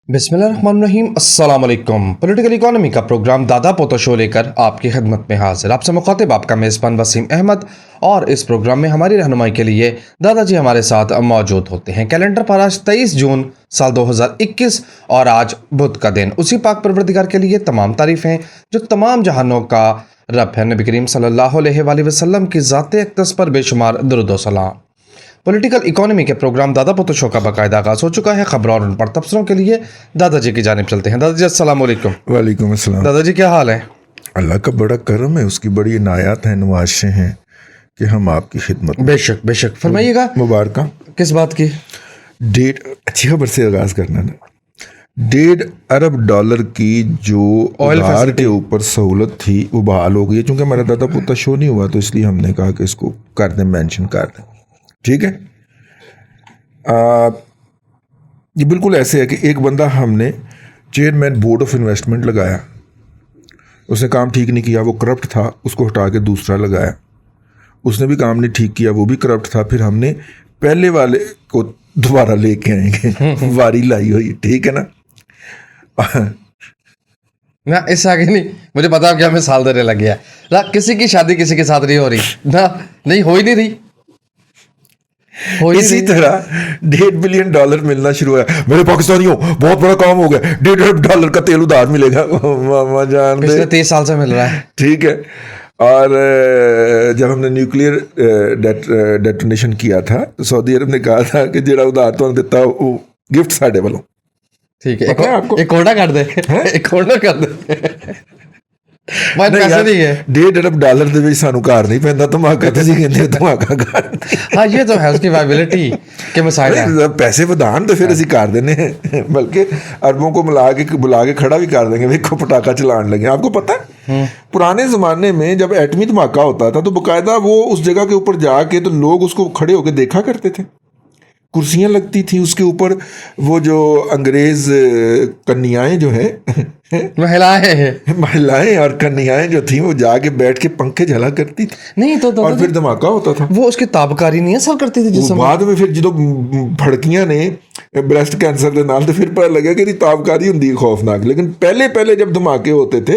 बिस्मिल्लाहिर्रहमानिर्रहीम अस्सलाम वालेकुम। पॉलिटिकल इकोनॉमी का प्रोग्राम दादा पोतो शो लेकर आपकी खिदमत में हाजिर। आपसे मुखातिब आपका मेज़बान वसीम अहमद, और इस प्रोग्राम में हमारी रहनुमाई के लिए दादाजी हमारे साथ मौजूद होते हैं। कैलेंडर पर आज 23 जून साल 2021 और आज बुध का दिन। उसी पाक परवरदिगार के लिए तमाम तारीफ़ें जो तमाम जहानों का रब है। नबी करीम सल्लल्लाहु अलैहि वसल्लम की ज़ात अक़दस पर बेशुमार दुरूद व सलाम। पॉलिटिकल इकोनॉमी के प्रोग्राम दादा पोतो शो का बाकायदा आगाज हो चुका है। खबरों और उन पर तबसरों के लिए दादाजी की जानिब चलते हैं। दादाजी अस्सलाम वालेकुम। वालेकुम अस्सलाम। दादाजी क्या हाल है? अल्लाह का बड़ा करम है, उसकी बड़ी इनायत है, नवाज़ें हैं कि हम आपकी खिदमत में। बेशक बेशक, फरमाइएगा। मुबारक। किस बात की? अच्छी खबर से आगाज करना ना। $1.5 अरब की जो ऑयल उधार के ऊपर सहूलत थी वो बहाल हो गई है। चूंकि हमारा दादा पोता शो नहीं हुआ तो इसलिए हमने कहा कि इसको कर दें, मेंशन कर दें। ठीक है। ये बिल्कुल ऐसे है कि एक बंदा हमने चेयरमैन बोर्ड ऑफ इन्वेस्टमेंट लगाया, उसने काम ठीक नहीं किया, वो करप्ट था, उसको हटा के दूसरा लगाया। उसने भी काम नहीं ठीक किया, वो भी करप्ट था, फिर हमने पहले वाले को दोबारा लेके आएंगे। वारी लाई हुई, ठीक है ना। ना इस आगे नहीं, मुझे पता है कि हमें साल देने लग गया ना। किसी की शादी किसी के साथ नहीं हो रही ना, नहीं हो ही नहीं रही। इसी तरह $1.5 बिलियन मिलना शुरू हुआ। मेरे पाकिस्तानियों बहुत बड़ा काम हो गया, $1.5 अरब का तेल उधार मिलेगा। मामा जान दे, पिछले 30 साल से मिल रहा है। ठीक है। और जब हमने न्यूक्लियर डेटोनेशन किया था तो सऊदी अरब ने कहा था कि जेड़ा उधार तो दिता वो गिफ्ट साढ़े वालों। ठीक है, एक कोड़ा कर दे, एक कोड़ा कर दे। $1.5 अरब ਦੇ ਵਿੱਚ ਸਾਨੂੰ ਘਰ नहीं पैंदा, धमाका ਤੁਸੀਂ ਕਹਿੰਦੇ धमाका घर। हाँ, ये तो है, उसकी वायबिलिटी के मसाइल हैं। पैसे ਵਧਾਣ तो फिर ਅਸੀਂ कर देने हैं, बल्कि अरबों को बुला के खड़ा भी कर देंगे। देखो पटाखा चलाने लगे। आपको पता है पुराने ज़माने में जब एटमी धमाका होता था तो बाकायदा वो उस जगह के ऊपर जाके तो लोग उसको खड़े होकर देखा करते थे। कुर्सियाँ लगती थी उसके ऊपर, वो जो अंग्रेज कन्याएं जो हैं, महिलाएं और कन्याएं जो थी, वो जाके बैठ के पंखे झला करती थी। नहीं तो और फिर धमाका होता था। वो उसकी ताबकारी नहीं असर करती थी जिस बाद में फिर जो फड़कियां ने ब्रेस्ट कैंसर के नाल, तो फिर पता लगा कि ताबकारी होंगी खौफनाक। लेकिन पहले जब धमाके होते थे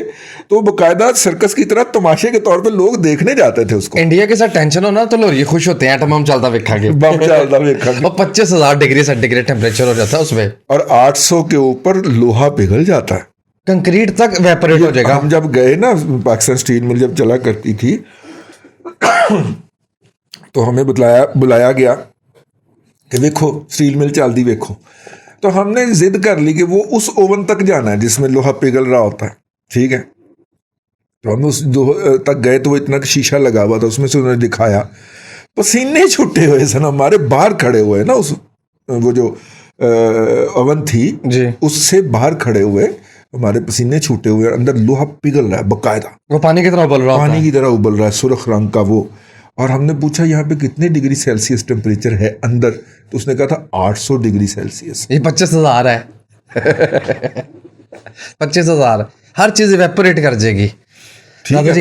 तो बाकायदा सर्कस की तरह तमाशे के तौर पे लोग देखने जाते थे उसको। इंडिया के साथ टेंशन हो ना तो लोग ये खुश होते हैं, एटम बम चलता वेखागे, बम चलता वेखागे। और 25,000 डिग्री सेंटीग्रेड टेम्परेचर हो जाता है उसमें, और 800 के ऊपर लोहा पिघल जाता है, कंक्रीट तक वेपोरेट हो जाएगा। हम जब गए ना, पाकिस्तान स्टील मिल जब चला करती थी तो हमें बुलाया गया कि देखो स्टील मिल चलती देखो। तो हमने जिद कर ली कि वो उस ओवन तक जाना है जिसमें लोहा पिघल रहा होता है, ठीक है। तो हम उस तक गए तो वो इतना शीशा लगा हुआ था, उसमें से उन्होंने दिखाया, पसीने छूटे हुए सन हमारे, बाहर खड़े हुए ना, उस वो जो ओवन थी जी, उससे बाहर खड़े हुए हमारे पसीने छूटे हुए, अंदर लोहा पिघल रहा है बाकायदा, वो पानी की तरह उबल रहा है, पानी की तरह उबल रहा है, सुर्ख रंग का वो। और हमने पूछा यहाँ पे कितने डिग्री सेल्सियस टेम्परेचर है अंदर, तो उसने कहा था 800 डिग्री सेल्सियस। ये 25,000 है। 25,000 हर चीज इवेपोरेट कर जाएगी। ठीक है,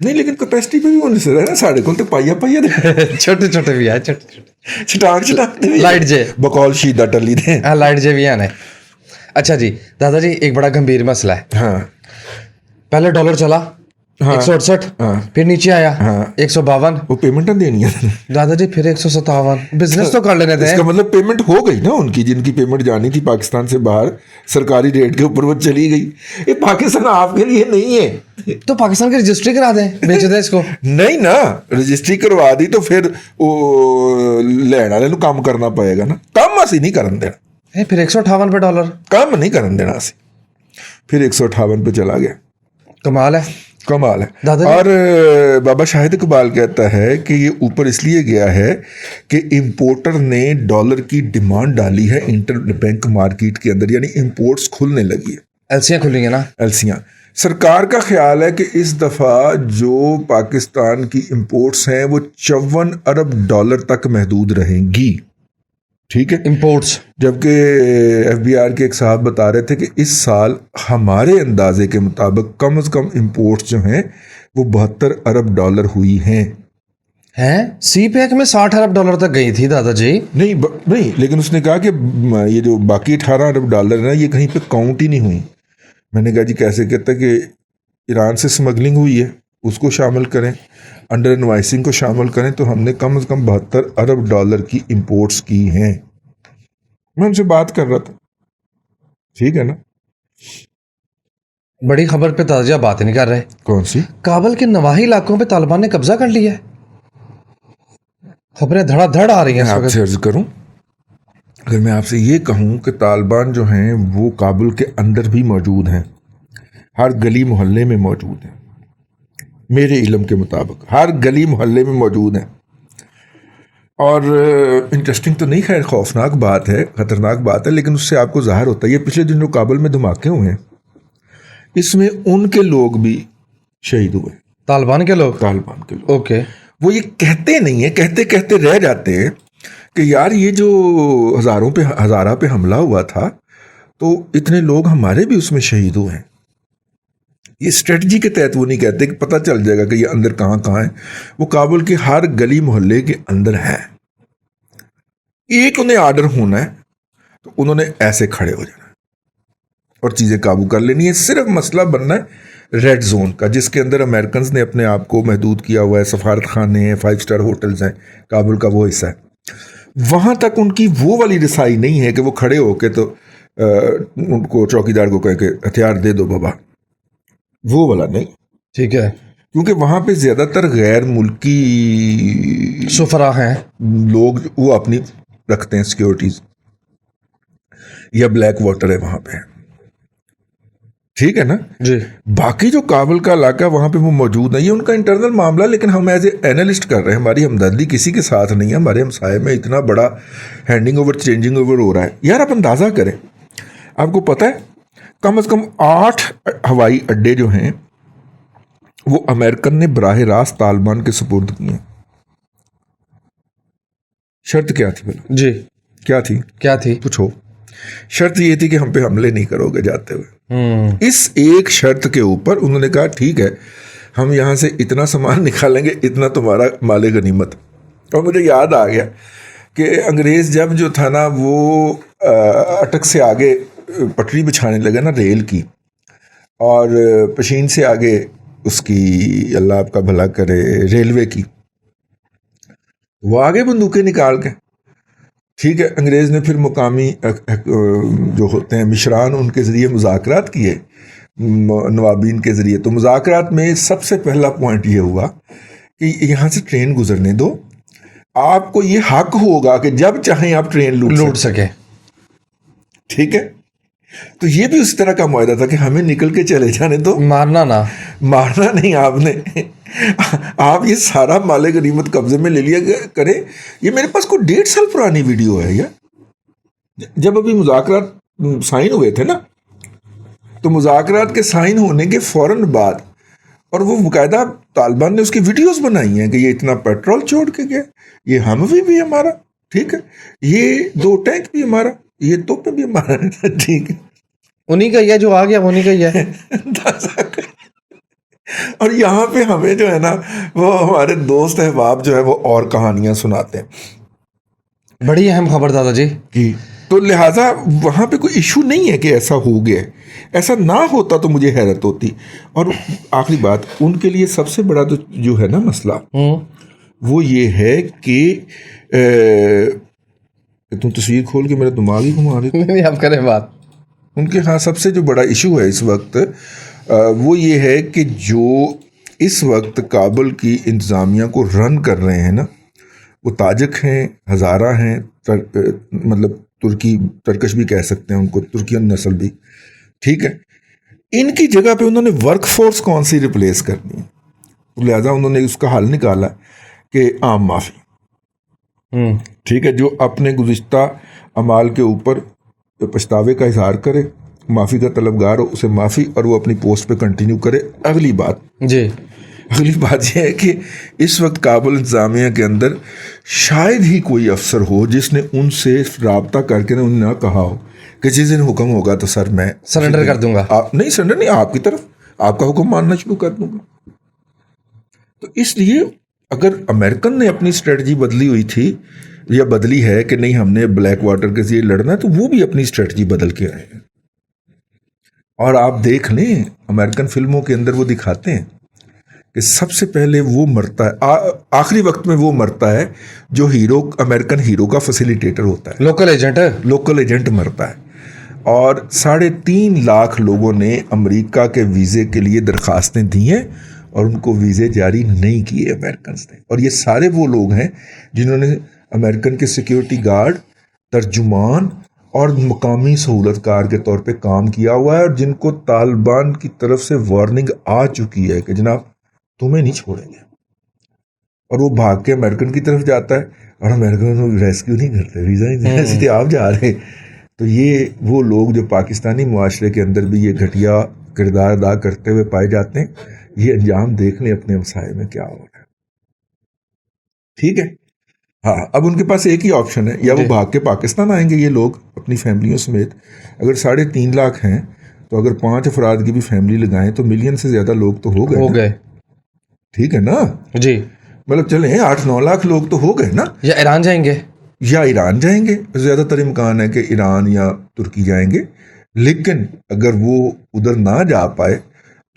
नहीं लेकिन कैपेसिटी पे भी होने से ना, साढ़े को तो पाइया छोटे छोटे भी है, छोटे छटाक लाइट जे बकौल शीदा टली दे, लाइट जे भी है। अच्छा जी दादाजी, एक बड़ा गंभीर मसला है। हाँ, पहले डॉलर चला 168, फिर नीचे आया 152, वो पेमेंट देनी है दादाजी, फिर 157। बिजनेस तो कर लेने थे। इसका मतलब पेमेंट हो गई ना उनकी, जिनकी पेमेंट जानी थी पाकिस्तान से बाहर सरकारी रेट के ऊपर, वो चली गई। ये पाकिस्तान आपके लिए नहीं है, तो पाकिस्तान की रजिस्ट्री करा दें, बेच दें इसको। नहीं ना, रजिस्ट्री करवा दी तो फिर वो लैंड वाले काम करना पड़ेगा ना। कम असी नहीं करन देना, फिर 158 पे डॉलर कम नहीं करन देना असी। फिर 158 पे चला गया। कमाल है, कमाल है। और बाबा शाहिद इकबाल कहता है कि ये ऊपर इसलिए गया है कि इंपोर्टर ने डॉलर की डिमांड डाली है इंटर बैंक मार्केट के अंदर, यानी इंपोर्ट्स खुलने लगी है, एलसियाँ खुली है ना, एलसियाँ। सरकार का ख्याल है कि इस दफ़ा जो पाकिस्तान की इंपोर्ट्स हैं वो $54 अरब तक महदूद रहेंगी, ठीक है, इंपोर्ट्स। जबकि FBR के एक साहब बता रहे थे कि इस साल हमारे अंदाजे के मुताबिक कम से कम इंपोर्ट्स जो हैं वो $72 अरब हुई हैं। हैं सी पैक में 60 अरब डॉलर तक गई थी दादाजी। नहीं, लेकिन उसने कहा कि ये जो बाकी 18 अरब डॉलर है ना, ये कहीं पे काउंट ही नहीं हुई। मैंने कहा जी कैसे? कहता कि ईरान से स्मगलिंग हुई है, उसको शामिल करें, अंडर इनवाइसिंग को शामिल करें, तो हमने कम से कम 72 अरब डॉलर की इंपोर्ट्स की हैं। मैं उनसे बात कर रहा था, ठीक है ना। बड़ी खबर पे दादाजी आप बात नहीं कर रहे। कौन सी? काबुल के नवाही इलाकों पे तालिबान ने कब्जा कर लिया है। खबरें धड़ाधड़ आ रही हैं मैं इस वक्त। आपसे अर्ज करूं, अगर मैं आपसे ये कहूं कि तालिबान जो हैं वो काबुल के अंदर भी मौजूद हैं, हर गली मोहल्ले में मौजूद हैं, मेरे इल्म के मुताबिक हर गली मोहल्ले में मौजूद हैं। और इंटरेस्टिंग तो नहीं, खैर खौफनाक बात है, ख़तरनाक बात है, लेकिन उससे आपको ज़ाहिर होता है। ये पिछले दिन जो काबुल में धमाके हुए हैं, इसमें उनके लोग भी शहीद हुए, तालिबान के लोग। तालिबान के लोग। ओके। वो ये कहते नहीं है, कहते कहते रह जाते हैं कि यार ये जो हज़ारा पे हमला हुआ था, तो इतने लोग हमारे भी उसमें शहीद हुए हैं। ये स्ट्रेटजी के तहत वो नहीं कहते कि पता चल जाएगा कि ये अंदर कहाँ कहाँ है। वो काबुल के हर गली मोहल्ले के अंदर है। एक उन्हें आर्डर होना है तो उन्होंने ऐसे खड़े हो जाना है और चीज़ें काबू कर लेनी है। सिर्फ मसला बनना है रेड जोन का, जिसके अंदर अमेरिकन ने अपने आप को महदूद किया हुआ है। सफारत खाने हैं, 5 स्टार होटल्स हैं, काबुल का वो हिस्सा है। वहाँ तक उनकी वो वाली रसाई नहीं है कि वो खड़े होके तो उनको चौकीदार को कह के हथियार दे दो बाबा, वो वाला नहीं। ठीक है। क्योंकि वहाँ पे ज़्यादातर गैर मुल्की सुफरा हैं लोग, वो अपनी रखते हैं सिक्योरिटीज, या ब्लैक वाटर है वहाँ पे, ठीक है ना जी। बाकी जो काबुल का इलाका वहाँ पे वो मौजूद है, ये उनका इंटरनल मामला। लेकिन हम एज ए एनालिस्ट कर रहे हैं, हमारी हमदर्दी किसी के साथ नहीं है। हमारे हमसाये में इतना बड़ा हैंडिंग ओवर चेंजिंग ओवर हो रहा है। यार आप अंदाज़ा करें, आपको पता है कम से कम 8 हवाई अड्डे जो हैं वो अमेरिकन ने बराह रास्त तालिबान के सुपुर्द किए हैं। शर्त क्या थी भला? जी। क्या थी? क्या थी? पूछो। शर्त ये थी कि हम पे हमले नहीं करोगे जाते हुए। इस एक शर्त के ऊपर उन्होंने कहा ठीक है, हम यहाँ से इतना सामान निकालेंगे, इतना तुम्हारा माले गनीमत। और मुझे याद आ गया कि अंग्रेज़ जब जो था ना वो अटक से आगे पटरी बिछाने लगा ना रेल की, और पशीन से आगे उसकी, अल्लाह आपका भला करे, रेलवे की, वो आगे बंदूकें निकाल के, ठीक है। अंग्रेज़ ने फिर मुकामी जो होते हैं मिशरान, उनके ज़रिए मुज़ाकरात किए, नवाबीन के ज़रिए। तो मुज़ाकरात में सबसे पहला पॉइंट ये हुआ कि यहाँ से ट्रेन गुजरने दो, आपको ये हक होगा कि जब चाहें आप ट्रेन लूट सके, ठीक है। तो ये भी उस तरह का मुआहदा था कि हमें निकल के चले जाने दो, मारना नहीं आपने आप ये सारा माले गनीमत कब्जे में ले लिया करें। ये मेरे पास कोई 1.5 साल पुरानी वीडियो है यार, जब अभी मुज़ाकरात साइन हुए थे ना, तो मुज़ाकरात के साइन होने के फौरन बाद, और वो बाकायदा तालिबान ने उसकी वीडियोस बनाई हैं कि ये इतना पेट्रोल छोड़ के गया, ये हमवी भी हमारा, ठीक है, ये 2 टैंक भी हमारा, ये तोपें भी हमारा, ठीक है, उन्हीं का ही है, जो आ गया उन्हीं का ही है। और यहाँ पे हमें जो है ना, वो हमारे दोस्त अहबाब जो है वो और कहानियां सुनाते हैं। बड़ी अहम खबर दादाजी कि तो लिहाजा वहाँ पे कोई इशू नहीं है कि ऐसा हो गया। ऐसा ना होता तो मुझे हैरत होती। और आखिरी बात, उनके लिए सबसे बड़ा तो जो है ना मसला, वो ये है कि तुम तस्वीर खोल के मेरा दिमाग ही घुमा रहे। नहीं, आप करें बात। उनके यहाँ सबसे जो बड़ा इशू है इस वक्त, वो ये है कि जो इस वक्त काबुल की इंतज़ामिया को रन कर रहे हैं ना, वो ताजिक हैं, हज़ारा हैं, मतलब तुर्कश भी कह सकते हैं उनको, तुर्कियन नस्ल भी, ठीक है। इनकी जगह पे उन्होंने वर्क फोर्स कौन सी रिप्लेस करनी है, तो लिहाजा उन्होंने उसका हल निकाला कि आम माफ़ी, ठीक है, जो अपने गुज़िश्ता अमाल के ऊपर पछतावे का इजहार करे, माफ़ी का तलबगार हो, उसे माफ़ी, और वो अपनी पोस्ट पे कंटिन्यू करे। अगली बात यह है कि इस वक्त काबुल इंतज़ामिया के अंदर शायद ही कोई अफसर हो जिसने उनसे रब्ता करके ना उन्हें ना कहा हो कि जिस दिन हुक्म होगा तो सर मैं सरेंडर कर दूंगा। नहीं सरेंडर नहीं, आपकी तरफ आपका हुक्म मानना शुरू कर दूंगा। तो इसलिए अगर अमेरिकन ने अपनी स्ट्रेटजी बदली हुई थी या बदली है कि नहीं हमने ब्लैक वाटर के लिए लड़ना है, तो वो भी अपनी स्ट्रेटजी बदल के आए हैं। और आप देख लें अमेरिकन फिल्मों के अंदर वो दिखाते हैं कि सबसे पहले वो मरता है, आखिरी वक्त में वो मरता है जो हीरो, अमेरिकन हीरो का फैसिलिटेटर होता है, लोकल एजेंट है। लोकल एजेंट मरता है। और 3.5 लाख लोगों ने अमेरिका के वीज़े के लिए दरखास्तें दी हैं और उनको वीज़े जारी नहीं किए अमेरिकन ने। और ये सारे वो लोग हैं जिन्होंने अमेरिकन के सिक्योरिटी गार्ड, तर्जुमान और मकामी सहूलतकार के तौर पे काम किया हुआ है, और जिनको तालिबान की तरफ से वार्निंग आ चुकी है कि जनाब तुम्हें नहीं छोड़ेंगे। और वो भाग के अमेरिकन की तरफ जाता है और अमेरिकन रेस्क्यू नहीं करते, वीज़ा नहीं देते, सीधे आप जा रहे। तो ये वो लोग जो पाकिस्तानी मुआशरे के अंदर भी ये घटिया किरदार अदा करते हुए पाए जाते हैं, ये अंजाम देख लें अपने हमसाये में क्या हो रहा है। ठीक है, हाँ, अब उनके पास एक ही ऑप्शन है, या वो भाग के पाकिस्तान आएंगे ये लोग अपनी फैमिलियों समेत। अगर 3.5 लाख हैं तो अगर 5 अफराद की भी फैमिली लगाएं तो मिलियन से ज्यादा लोग तो हो गए। ठीक है ना जी, मतलब चले 8-9 लाख लोग तो हो गए ना। या ईरान जाएंगे, ज्यादातर इम्कान है कि ईरान या तुर्की जाएंगे। लेकिन अगर वो उधर ना जा पाए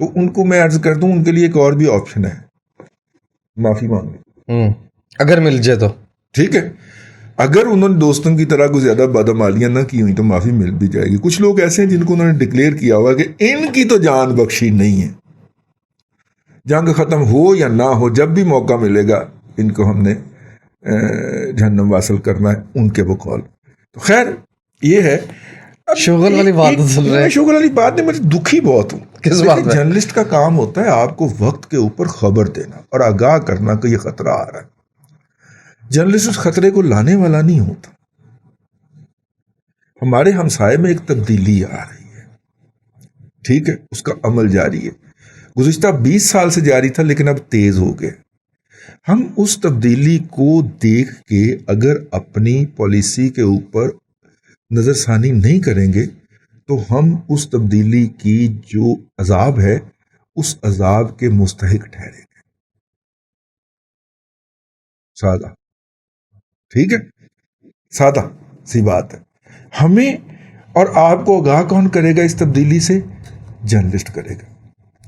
तो उनको मैं अर्ज कर दूं, उनके लिए एक और भी ऑप्शन है, माफी मांगनी, अगर मिल जाए तो। ठीक है, अगर उन्होंने दोस्तों की तरह कोई ज्यादा बदअमालियां ना की हुई तो माफी मिल भी जाएगी। कुछ लोग ऐसे हैं जिनको उन्होंने डिक्लेयर किया हुआ कि इनकी तो जान बख्शी नहीं है, जंग खत्म हो या ना हो, जब भी मौका मिलेगा इनको हमने जहन्नम वासल करना है, उनके बकौल। तो खैर ये है। शुगर वाली बात सुन रहे हैं। शुगर वाली बात नहीं, मैं दुखी बहुत हूँ। किस बात में? जर्नलिस्ट का काम होता है आपको वक्त के ऊपर खबर देना और आगाह करना कि ये खतरा आ रहा है। जर्नलिस्ट उस खतरे को लाने वाला नहीं होता। हमारे हमसाये में एक तब्दीली आ रही है, ठीक है, उसका अमल जारी है, गुज़िश्ता 20 साल से जारी था लेकिन अब तेज हो गया। हम उस तब्दीली को देख के अगर अपनी पॉलिसी के ऊपर नजरसानी नहीं करेंगे तो हम उस तब्दीली की जो अजाब है उस अजाब के मुस्तहिक ठहरेंगे। सादा, ठीक है, सादा सी बात है। हमें और आपको आगाह कौन करेगा इस तब्दीली से? जर्नलिस्ट करेगा,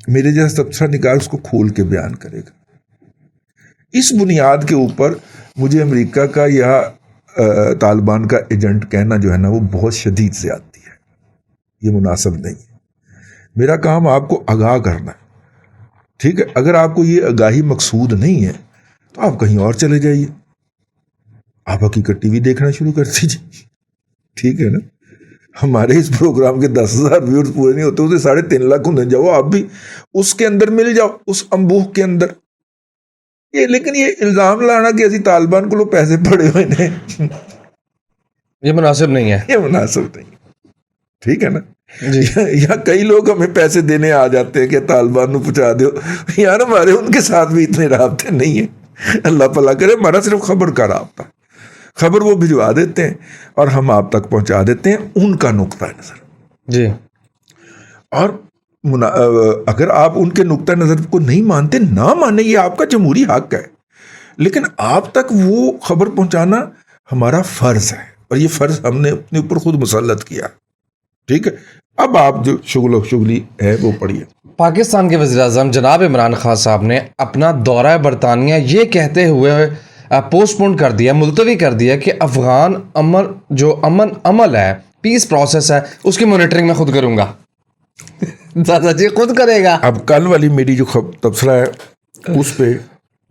मेरे जैसा तबसरा निगार उसको खोल के बयान करेगा। इस बुनियाद के ऊपर मुझे अमेरिका का या तालिबान का एजेंट कहना जो है ना वो बहुत शदीद ज़्यादती है, ये मुनासिब नहीं है। मेरा काम आपको आगाह करना है, ठीक है। अगर आपको ये आगाही मकसूद नहीं है तो आप कहीं और चले जाइए, आप हकीकत टीवी देखना शुरू कर दीजिए, ठीक है ना। हमारे इस प्रोग्राम के 10,000 व्यूअर्स पूरे नहीं होते, उसे 3.5 लाख होने जाओ, आप भी उसके अंदर मिल जाओ, उस अंबूह के अंदर। ये लेकिन ये इल्जाम लाना कि असी तालिबान को पैसे पड़े हुए ने, ये मुनासिब नहीं है, ये मुनासिब नहीं, ठीक है ना। या कई लोग हमें पैसे देने आ जाते हैं कि तालिबान को पहुंचा दो यार, हमारे उनके साथ भी इतने राब्ते नहीं है, अल्लाह भला करे। हमारा सिर्फ खबर का राब्ता, खबर वो भिजवा देते हैं और हम आप तक पहुंचा देते हैं उनका नुक्ता नजर जी। और अगर आप उनके नुक्ता नजर को नहीं मानते, ना माने, ये आपका जमहूरी हक है, लेकिन आप तक वो खबर पहुंचाना हमारा फर्ज है और ये फर्ज हमने अपने ऊपर खुद मुसल्लत किया, ठीक है। अब आप जो शुगली है वो पढ़िए। पाकिस्तान के वज़ीर-ए-आज़म जनाब इमरान खान साहब ने अपना दौरा बरतानिया ये कहते हुए पोस्टपोन कर दिया, मुलतवी कर दिया कि अफगान अमन अमल है, पीस प्रोसेस है, उसकी मॉनिटरिंग मैं खुद करूंगा। दादाजी खुद करेगा। अब कल वाली मेरी जो तबसरा है उस पे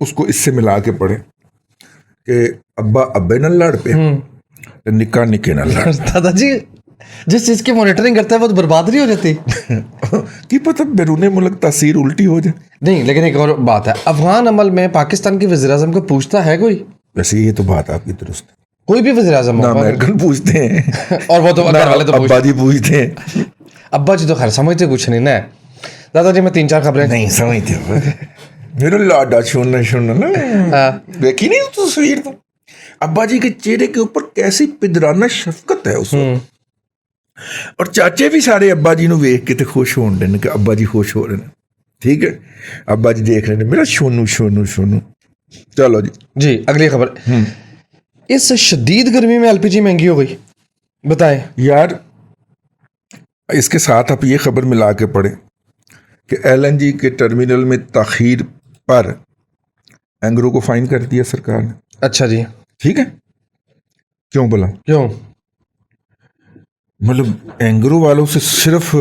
उसको इससे मिला के पढ़े कि अब्बा अब्बे न लड़ पे निक्का निक्के न लड़। दादाजी जिस चीज की मॉनिटरिंग करता है वो तो बर्बाद नहीं हो जाती कि पता बैरूने मुल्क तासीर उल्टी हो जाए। नहीं, लेकिन एक और बात है, अफगान अमल में पाकिस्तान के वज़ीर-ए-आज़म को पूछता है कोई? वैसे ये तो बात आपकी दुरुस्त है, कोई भी वज़ीर-ए-आज़म ना अमेरिकन पूछते हैं और वो तो घर वाले तो अब्बा जी पूछते हैं। अब्बा जी तो खैर समझते कुछ नहीं ना। दादाजी मैं 3-4 खबरें नहीं समझते मेरा लाडा सुनना ना, देखी नहीं तो तस्वीर, तो अब्बा जी के चेहरे के ऊपर कैसी पिदराना शफकत है उस वक्त, और चाचे भी सारे अब्बा जी ਨੂੰ ਵੇਖ ਕੇ ਤੇ खुश होन देने कि अब्बा जी खुश हो रहे हैं, ठीक है। अब्बा जी देख रहे हैं मेरा सोनू सोनू सोनू, चलो जी। जी अगली खबर। इस शदीद गर्मी में एलपीजी महंगी हो गई, बताएं। यार इसके साथ आप ये खबर मिला के पढ़ें कि एलएनजी के टर्मिनल में ताखीर पर एंग्रो को फाइन कर दिया सरकार ने। अच्छा जी, ठीक है, क्यों बोला? क्यों? मतलब एंग्रो वालों से सिर्फ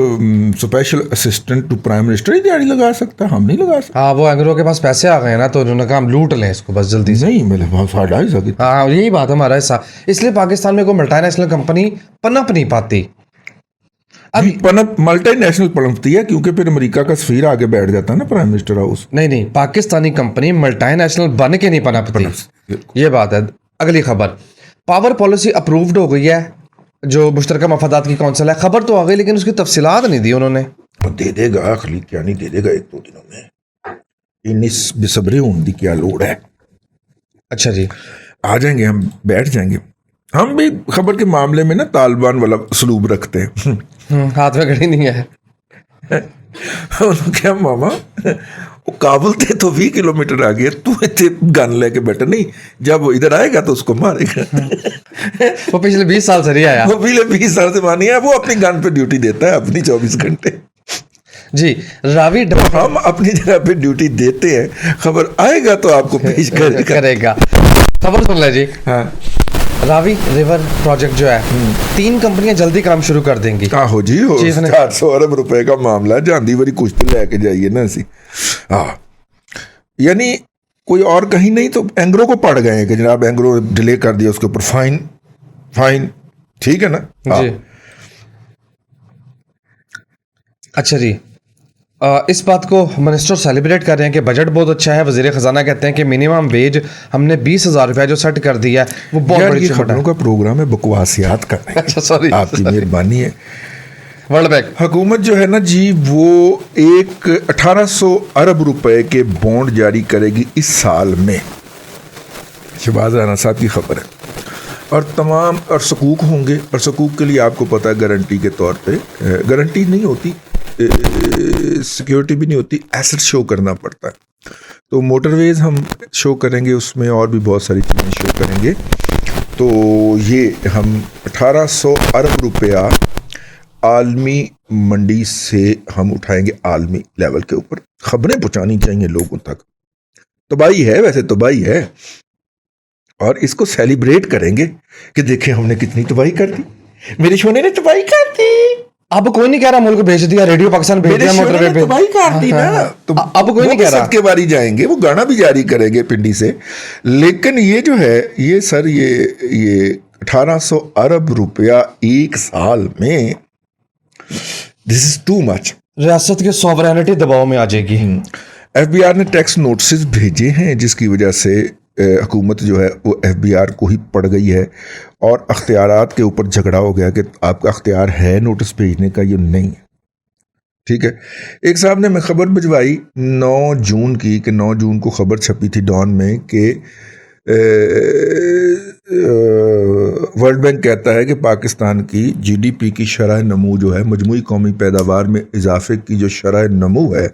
special assistant to prime minister ही दिहाड़ी लगा सकता, हम नहीं लगा सकते। हाँ, वो एंग्रो के पास पैसे आ गए ना, तो उन्होंने कहा हम लूट लें इसको बस जल्दी से। नहीं मतलब बहुत साढ़ा ही सके। हाँ, यही बात है हमारा हिस्सा। इसलिए पाकिस्तान में कोई मल्टीनेशनल कंपनी पनप नहीं पाती। अब पनप मल्टी नेशनल पनपती है क्योंकि फिर अमेरिका का सफीर आगे बैठ जाता है ना प्राइम मिनिस्टर हाउस। नहीं, पाकिस्तानी कंपनी मल्टीनेशनल बन के नहीं पनपती, ये बात है। अगली खबर, पावर पॉलिसी अप्रूव्ड हो गई है जो मुश्तरका मफादात की कौंसिल है। खबर तो आ गई लेकिन उसकी तफसीलात नहीं दी उन्होंने। दे देगा खलीद, क्या नहीं दे देगा, 1-2 दिनों में। इन्नी बेसब्री होने की क्या लोड़ है। अच्छा जी, आ जाएंगे, हम बैठ जाएंगे। हम भी खबर के मामले में ना तालिबान वाला सलूब रखते हैं। हाथ में घड़ी नहीं है। क्या मामा, वो काबुल थे तो 20 किलोमीटर आगे, तू इतने गन लेके बैठा नहीं, जब वो इधर आएगा तो उसको मारेगा। वो पिछले 20 साल से नहीं आया। वो पिछले 20 साल से मानी है, वो अपनी गन पे ड्यूटी देता है अपनी 24 घंटे। जी, रावी हम अपनी जगह पे ड्यूटी देते हैं, खबर आएगा तो आपको पेश करेगा। खबर सुन ले जी। हाँ, रावी रिवर प्रोजेक्ट जो है, 3 कंपनियां जल्दी काम शुरू कर देंगी। हो जी, हो चीफ ने- 400 अरब रुपए का मामला है, जानदी वारी कुछ तो लेके जाइए ना असी। हाँ, यानी कोई और कहीं नहीं तो एंग्रो को पड़ गए हैं कि जनाब एंग्रो डिले कर दिया, उसके ऊपर फाइन, ठीक है ना। हाँ। जी, अच्छा जी। इस बात को मिनिस्टर सेलिब्रेट कर रहे हैं कि बजट बहुत अच्छा है। वजीर खजाना कहते हैं कि मिनिमम वेज हमने 20,000 रुपया जो सेट कर दिया है वो बहुत यार बड़ी ये चीज है। खबरों का प्रोग्राम है, बकवासियात कर रहे हैं। अच्छा सॉरी, आपकी मेहरबानी है। वर्ल्ड बैंक हुकूमत जो है ना जी, वो एक 1800 अरब रुपए के बॉन्ड जारी करेगी इस साल में। शहबाज राना साहब की खबर है। और तमाम और सकूक होंगे, और सकूक के लिए आपको पता है गारंटी के तौर पे, गारंटी नहीं होती, सिक्योरिटी भी नहीं होती, एसेट शो करना पड़ता है। तो मोटरवेज हम शो करेंगे, उसमें और भी बहुत सारी चीज़ें शो करेंगे। तो ये हम 1800 अरब रुपया आलमी मंडी से हम उठाएंगे, आलमी लेवल के ऊपर। खबरें पहुंचानी चाहिए लोगों तक। तबाही है, वैसे तबाही है, और इसको सेलिब्रेट करेंगे कि देखें हमने कितनी तबाही कर दी, मेरे सोने ने तबाही कर दी। अब कोई नहीं कह रहा मुल्क भेज दिया, रेडियो पाकिस्तान भेज मेरे दिया, सोने मोटरवे ने पे तबाही कर दी ना। तो अब कोई नहीं वो कह रहा। सबके बारी जाएंगे, वो गाना भी जारी करेंगे पिंडी से। लेकिन ये जो है, ये सर, ये 1800 अरब रुपया एक साल में, दिस इज टू मच। रियासत के सॉवरेनिटी दबाव में आ जाएगी। एफबीआर ने टैक्स नोटिस भेजे हैं, जिसकी वजह से हुकूमत जो है वो एफबीआर को ही पड़ गई है, और अख्तियारात के ऊपर झगड़ा हो गया कि आपका अख्तियार है नोटिस भेजने का, ये नहीं है। ठीक है। एक साहब ने मैं खबर भिजवाई 9 जून की, कि 9 जून को खबर छपी थी डॉन में कि वर्ल्ड बैंक कहता है कि पाकिस्तान की जीडीपी की शरह नमू जो है, मजमूई कौमी पैदावार में इजाफे की जो शरह नमू है,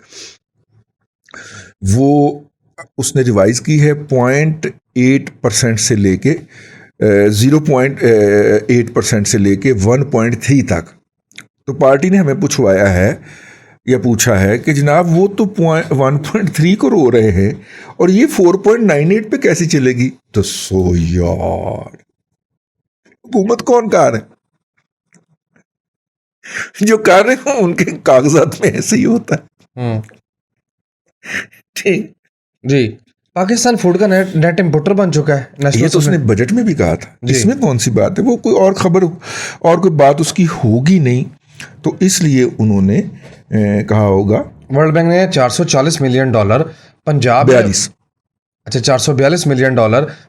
वो उसने रिवाइज की है 0.8% से लेके 0.8% से लेके 1.3 तक। तो पार्टी ने हमें पूछवाया है या पूछा है कि जनाब वो तो 1.3 को रो रहे हैं और ये 4.98 पे कैसे चलेगी। तो सो यार, हुकूमत कौन कार है? जो कर रहे हो उनके कागजात में ऐसे ही होता है। ठीक जी, पाकिस्तान फूड का नेट इंपोर्टर बन चुका है। ये तो उसने बजट में भी कहा था, जी। इसमें कौन सी बात है? वो कोई और खबर और कोई बात उसकी होगी नहीं, तो इसलिए उन्होंने कहा होगा। वर्ल्ड बैंक ने $440 मिलियन पंजाब 42 अच्छा $442 मिलियन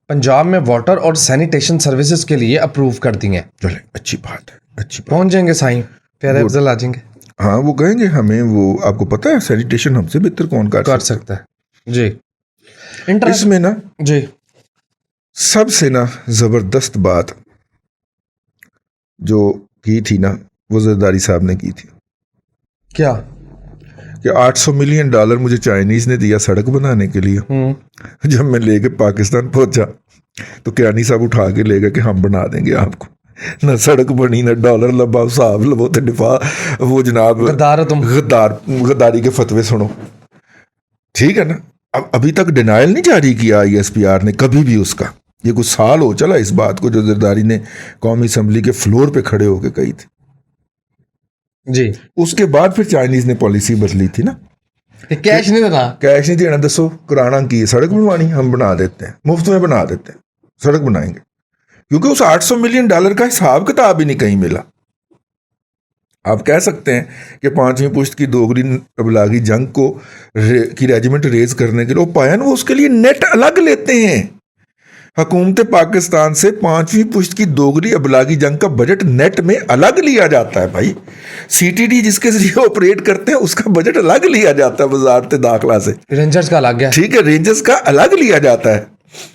पंजाब में वाटर और सैनिटेशन सर्विसेज के लिए अप्रूव कर दिए। चले, अच्छी बात है, अच्छी बात। पहुंच जाएंगे साईं, प्यारे अफजल आ जाएंगे। हाँ, वो कहेंगे हमें, वो आपको पता है सैनिटेशन हमसे बेहतर कौन कर सकता है जी। इसमें ना जी, सबसे ना जबरदस्त बात जो की थी ना, वो जरदारी साहब ने की थी। क्या? कि $800 मिलियन मुझे चाइनीज ने दिया सड़क बनाने के लिए। जब मैं लेके पाकिस्तान पहुंचा तो कियानी साहब उठा के ले गए कि हम बना देंगे आपको। ना सड़क बनी, ना डॉलर लबा, साहब लबो तो डिफा, वो जनाब गद्दार हो तुम। गद्दारी के फतवे सुनो, ठीक है ना। अब अभी तक डिनाइल नहीं जारी किया ISPR ने कभी भी उसका। ये कुछ साल हो चला इस बात को जो जरदारी ने कौमी असम्बली के फ्लोर पे खड़े होकर कही थी जी। उसके बाद फिर चाइनीज ने पॉलिसी बदली थी ना, कैश नहीं देना, कैश नहीं देना। दसो कराना की सड़क बनवानी, हम बना देते हैं, मुफ्त में बना देते हैं, सड़क बनाएंगे। क्योंकि उस $800 मिलियन का हिसाब किताब ही नहीं कहीं मिला। आप कह सकते हैं कि 5वीं पुश्त की दोगरी अबलागी जंग को की रेजिमेंट रेज करने के लिए वो पाया ना, वो उसके लिए नेट अलग लेते हैं। हुकूमत पाकिस्तान से 5वीं पुश्त की दोगरी अबलागी जंग का बजट नेट में अलग लिया जाता है भाई। CTD जिसके जरिए ऑपरेट करते हैं उसका बजट अलग लिया जाता है वजारत दाखिला से। रेंजर्स का अलग है, ठीक है, रेंजर्स का अलग लिया जाता है।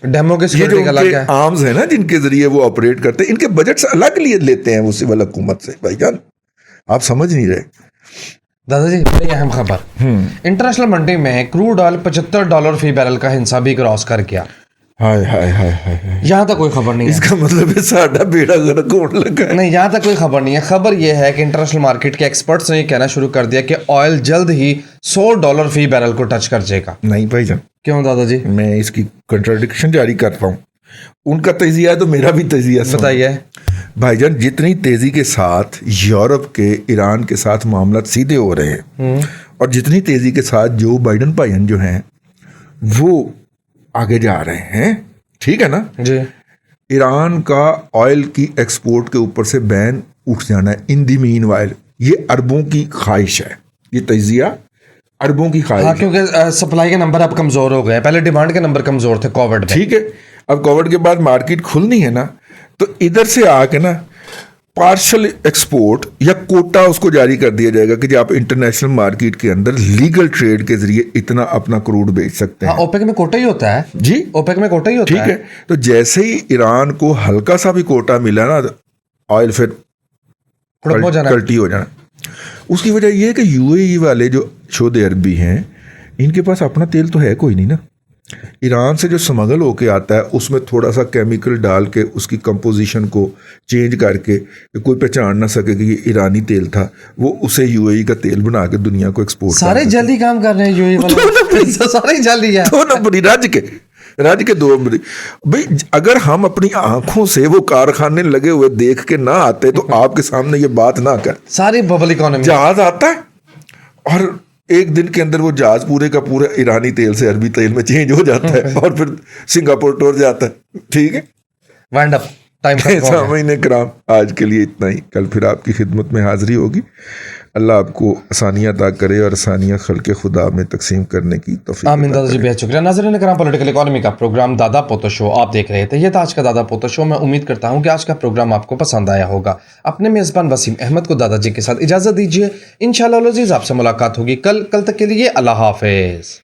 डेमो के ये जो सिक्योरिटी का अलग है। आर्म्स है ना जिनके जरिए वो ऑपरेट करते हैं, इनके बजट अलग लिए लेते हैं वो सिविल हुकूमत से। भाईजान आप समझ नहीं रहे। दादाजी बड़ी अहम खबर, इंटरनेशनल मंडी में क्रूड ऑयल $75 फी बैरल का हिस्सा भी क्रॉस कर गया। हाय हाय हाय हाय हाय। यहाँ तक कोई खबर नहीं है। इसका मतलब है साडा बेड़ा गर्क होने लगा है। नहीं, यहाँ तक कोई खबर नहीं है। खबर यह है कि इंटरनेशनल मार्केट के एक्सपर्ट्स ने ये कहना शुरू कर दिया कि ऑयल जल्द ही $100 फी बैरल को टच कर जाएगा। नहीं भाईजान, क्यों दादाजी? मैं इसकी कंट्राडिक्शन जारी कर रहा हूँ। उनका तजिया है तो मेरा भी तजिया सुनो। बताइए भाईजान, जितनी तेजी के साथ यूरोप के ईरान के साथ मामला सीधे हो रहे हैं और जितनी तेजी के साथ जो बाइडन भाईजान जो हैं वो आगे जा रहे हैं, ठीक है ना जी। ईरान का ऑयल की एक्सपोर्ट के ऊपर से बैन उठ जाना है इन दी मीन वाइल। ये अरबों की ख्वाहिश है, ये तजिया अरबों की ख्वाहिश। हाँ, क्योंकि सप्लाई के नंबर अब कमजोर हो गए। पहले डिमांड के नंबर कमजोर थे कोविड में। ठीक है, अब कोविड के बाद मार्केट खुलनी है ना, तो इधर से आके ना पार्शल एक्सपोर्ट या कोटा उसको जारी कर दिया जाएगा कि आप इंटरनेशनल मार्केट के अंदर लीगल ट्रेड के जरिए इतना अपना क्रूड बेच सकते हैं। हाँ, ओपेक में कोटा ही होता है जी, ओपेक में कोटा ही होता ठीक है। तो जैसे ही ईरान को हल्का सा भी कोटा मिला ना, ऑयल फिर कल्टी हो जाना। उसकी वजह यह है कि UAE वाले जो शोध अरबी हैं इनके पास अपना तेल तो है कोई नहीं ना। ईरान से जो स्मगल होके आता है उसमें थोड़ा सा केमिकल डाल के उसकी कंपोजिशन को चेंज करके कोई पहचान ना सके कि ये ईरानी तेल था, वो उसे UAE का तेल बना के दुनिया को एक्सपोर्ट। सारे जल्दी काम कर रहे हैं UAE वाले, सारे जल्दी है। 2 नंबरी राज्य के 2 नंबरी। भाई अगर हम अपनी आंखों से वो कारखाने लगे हुए देख के ना आते तो आपके सामने ये बात ना कर। सारी बबल इकोनॉमी। जहाज आता है और एक दिन के अंदर वो जहाज पूरे का पूरा ईरानी तेल से अरबी तेल में चेंज हो जाता है और फिर सिंगापुर टूर जाता है। ठीक है, वाइंड अप टाइम। सामीन कराम, आज के लिए इतना ही। कल फिर आपकी खिदमत में हाजिरी होगी। अल्लाह आपको आसानियाँ अता करे और आसानियाँ खल्क़ खुदा में तकसीम करने की तौफीक। आमीन दादाजी, बेहद शुक्रिया। नाज़रीन कराम, पॉलिटिकल इकोनॉमी का प्रोग्राम दादा पोतो शो आप देख रहे थे। ये था आज का दादा पोतो शो। मैं उम्मीद करता हूँ कि आज का प्रोग्राम आपको पसंद आया होगा। अपने मेज़बान वसीम अहमद को दादाजी के साथ इजाज़त दीजिए। इंशाअल्लाह अज़ीज़ आपसे मुलाकात होगी कल तक के लिए अल्लाह हाफ़िज़।